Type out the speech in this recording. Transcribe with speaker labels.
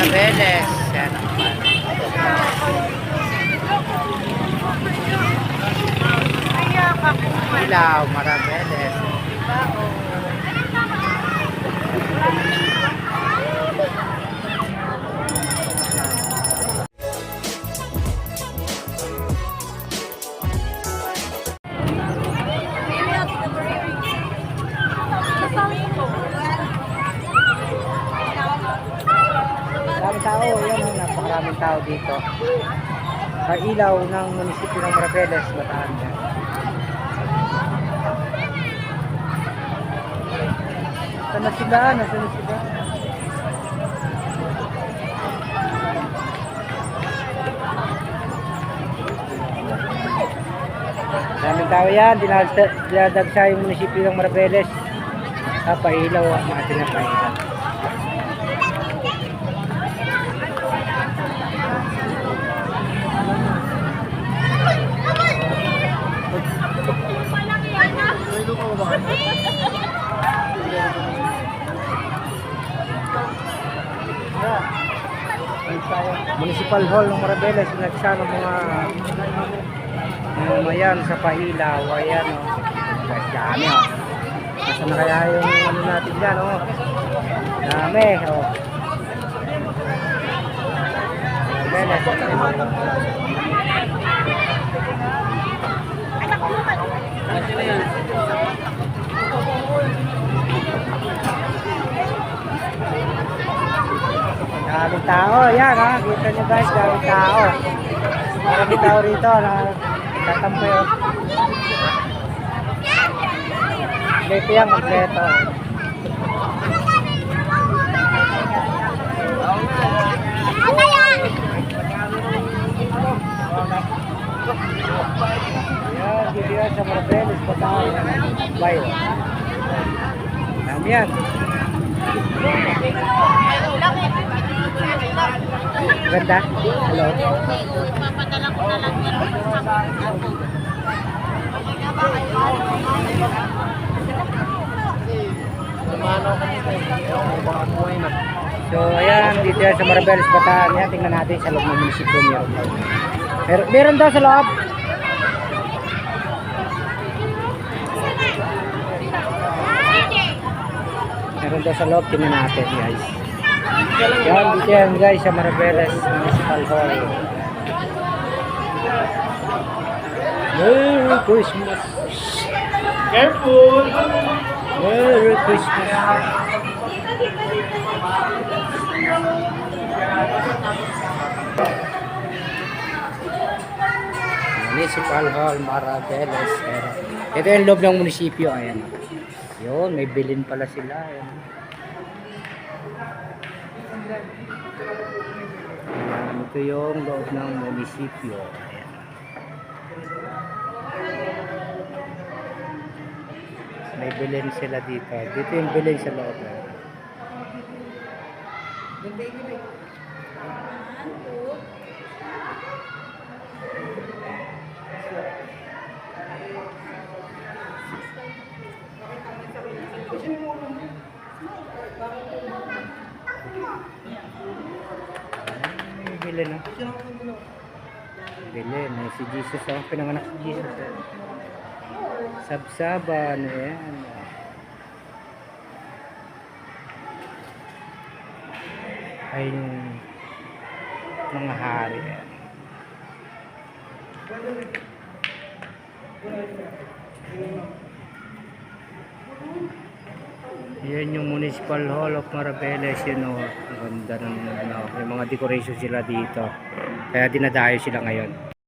Speaker 1: Marabeles. Yan. Ilaw, Marabeles. Maraming tao, yan ang napakaraming tao dito. Ilaw ng munisipyo ng Marabeles, Batangas. Nasaan na sila? Nasaan na sila? Maraming tao yan, dinadagsa yung munisipyo ng Marabeles. Pailaw ang mga pinapailaw. Municipal Hall ng Marabeles, nagsama mga mayan sa pailaw. Ayan o, dami o. Nasa na kaya yung ano natin dyan o, dami o. Marabeles. Maraming tao, yan ha, kita nyo guys, maraming tao. Maraming tao rito na tatampoy o. Kompleto yan, kompleto. Yan, dito yan sa Marabeles, Batangas. Bayo. Dami yan. Ganda? Hello?
Speaker 2: Papadala ko na lang yan.
Speaker 1: So ayan, dito yan sa Marabeles, Batangas. Yan, tingnan natin sa loob ng munisipyo meron. Meron daw sa loob. Meron daw sa loob, tingnan natin guys. Yan, dito yan guys sa Marabeles Municipal Hall. Merry Christmas.
Speaker 3: Careful!
Speaker 1: Merry Christmas. Municipal Hall, Marabeles. Ito yung loob ng munisipyo. Ayan. Yun, may bilin pala sila. Ayan. Ito yung loob ng munisipyo. Ayan. May bilin sila dito. Dito yung bilin sa loob. Bilin, no? Bilin, si Jesus, oh. Pinanganak si Jesus, oh. Sabsaban, ayan. Ay yung mga hari, ayan. Yan yung Municipal Hall of Marabeles, yun o. Ang ganda ng yung mga decoration sila dito. Kaya dinadayo sila ngayon.